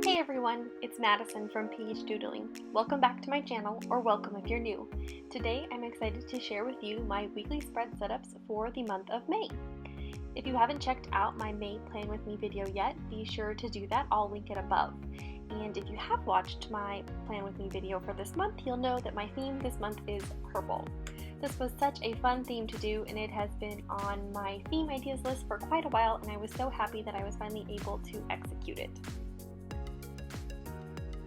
Hey everyone, it's Madison from PH Doodling. Welcome back to my channel, or welcome if you're new. Today I'm excited to share with you my weekly spread setups for the month of May. If you haven't checked out my May Plan With Me video yet, be sure to do that, I'll link it above. And if you have watched my Plan With Me video for this month, you'll know that my theme this month is purple. This was such a fun theme to do, and it has been on my theme ideas list for quite a while, and I was so happy that I was finally able to execute it.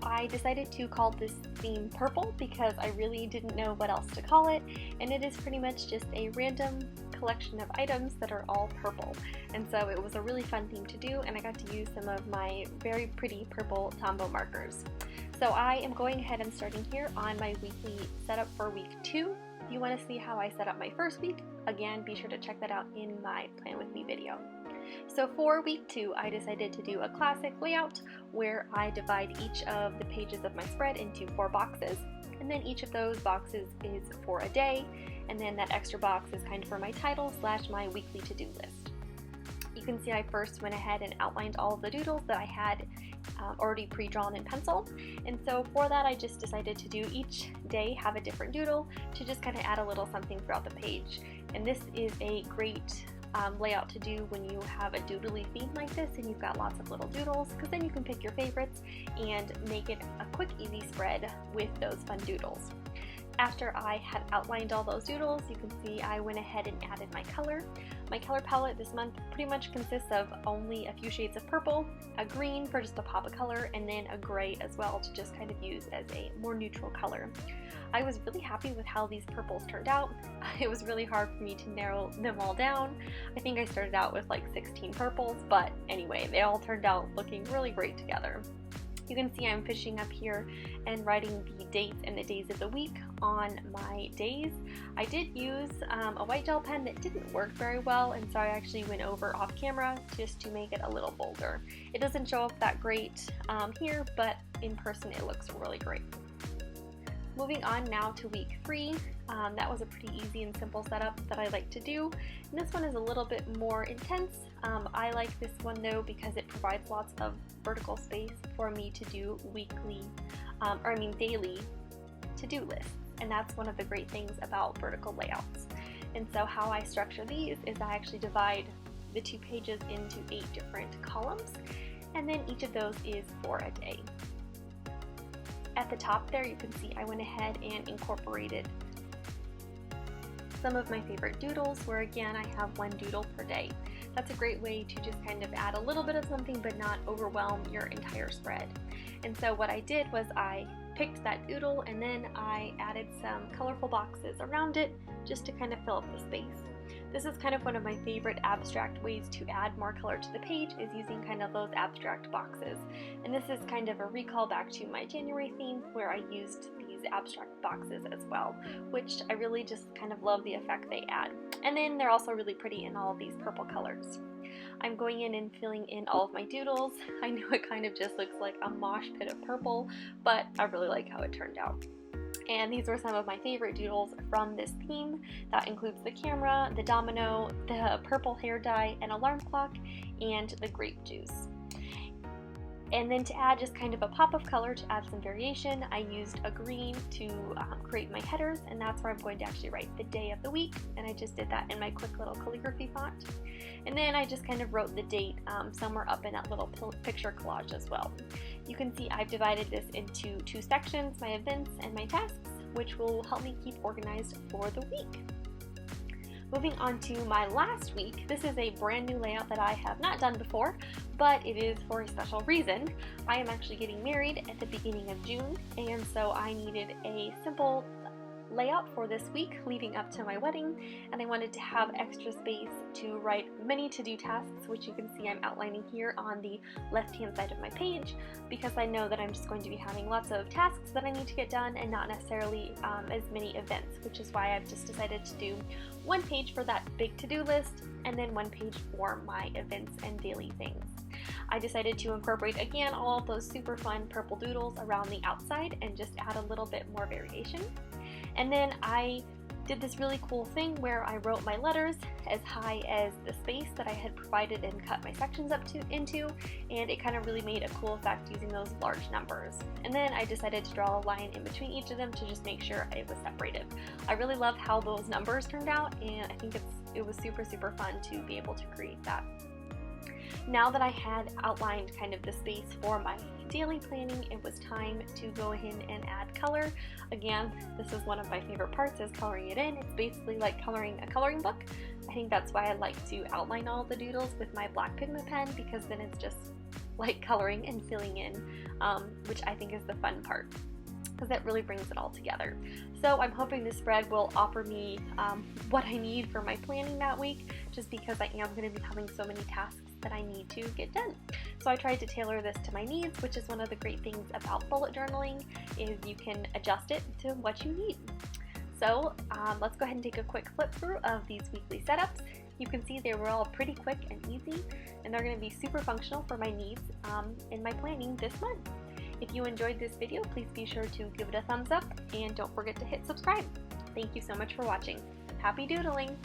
I decided to call this theme purple because I really didn't know what else to call it, and it is pretty much just a random collection of items that are all purple. And so it was a really fun theme to do, and I got to use some of my very pretty purple Tombow markers. So I am going ahead and starting here on my weekly setup for week 2. If you want to see how I set up my first week, again, be sure to check that out in my Plan With Me video. So for week 2, I decided to do a classic layout where I divide each of the pages of my spread into 4 boxes, and then each of those boxes is for a day, and then that extra box is kind of for my title / my weekly to-do list. You can see I first went ahead and outlined all of the doodles that I had already pre-drawn in pencil, and so for that I just decided to do each day have a different doodle to just kind of add a little something throughout the page. And this is a great layout to do when you have a doodly theme like this and you've got lots of little doodles, because then you can pick your favorites and make it a quick, easy spread with those fun doodles. After I had outlined all those doodles, you can see I went ahead and added my color. My color palette this month pretty much consists of only a few shades of purple, a green for just a pop of color, and then a gray as well to just kind of use as a more neutral color. I was really happy with how these purples turned out. It was really hard for me to narrow them all down. I think I started out with like 16 purples, but anyway, they all turned out looking really great together. You can see I'm finishing up here and writing the dates and the days of the week on my days. I did use a white gel pen that didn't work very well, and so I actually went over off camera just to make it a little bolder. It doesn't show up that great here, but in person it looks really great. Moving on now to week 3, that was a pretty easy and simple setup that I like to do. And this one is a little bit more intense. I like this one though because it provides lots of vertical space for me to do daily to-do lists. And that's one of the great things about vertical layouts. And so how I structure these is I actually divide the 2 pages into 8 different columns, and then each of those is for a day. At the top there you can see I went ahead and incorporated some of my favorite doodles, where again I have 1 doodle per day. That's a great way to just kind of add a little bit of something but not overwhelm your entire spread. And so what I did was I picked that doodle and then I added some colorful boxes around it just to kind of fill up the space. This is kind of one of my favorite abstract ways to add more color to the page, is using kind of those abstract boxes. And this is kind of a recall back to my January theme where I used these abstract boxes as well, which I really just kind of love the effect they add. And then they're also really pretty in all of these purple colors. I'm going in and filling in all of my doodles. I know it kind of just looks like a mosh pit of purple, but I really like how it turned out. And these were some of my favorite doodles from this theme. That includes the camera, the domino, the purple hair dye, an alarm clock, and the grape juice. And then to add just kind of a pop of color to add some variation, I used a green to create my headers, and that's where I'm going to actually write the day of the week, and I just did that in my quick little calligraphy font. And then I just kind of wrote the date somewhere up in that little picture collage as well. You can see I've divided this into 2 sections, my events and my tasks, which will help me keep organized for the week. Moving on to my last week, this is a brand new layout that I have not done before, but it is for a special reason. I am actually getting married at the beginning of June, and so I needed a simple layout for this week leading up to my wedding, and I wanted to have extra space to write many to-do tasks, which you can see I'm outlining here on the left-hand side of my page, because I know that I'm just going to be having lots of tasks that I need to get done and not necessarily as many events, which is why I've just decided to do 1 page for that big to-do list and then 1 page for my events and daily things. I decided to incorporate again all of those super fun purple doodles around the outside and just add a little bit more variation. And then I did this really cool thing where I wrote my letters as high as the space that I had provided and cut my sections up into, and it kind of really made a cool effect using those large numbers. And then I decided to draw a line in between each of them to just make sure it was separated. I really love how those numbers turned out, and I think it was super fun to be able to create that. Now that I had outlined kind of the space for my daily planning, it was time to go ahead and add color. Again, this is one of my favorite parts, is coloring it in. It's basically like coloring a coloring book. I think that's why I like to outline all the doodles with my black Pigma pen, because then it's just like coloring and filling in, which I think is the fun part, because that really brings it all together. So I'm hoping this spread will offer me what I need for my planning that week, just because I am going to be having so many tasks that I need to get done. So I tried to tailor this to my needs, which is one of the great things about bullet journaling, is you can adjust it to what you need. So let's go ahead and take a quick flip through of these weekly setups. You can see they were all pretty quick and easy, and they're going to be super functional for my needs in my planning this month. If you enjoyed this video, please be sure to give it a thumbs up, and don't forget to hit subscribe. Thank you so much for watching. Happy doodling!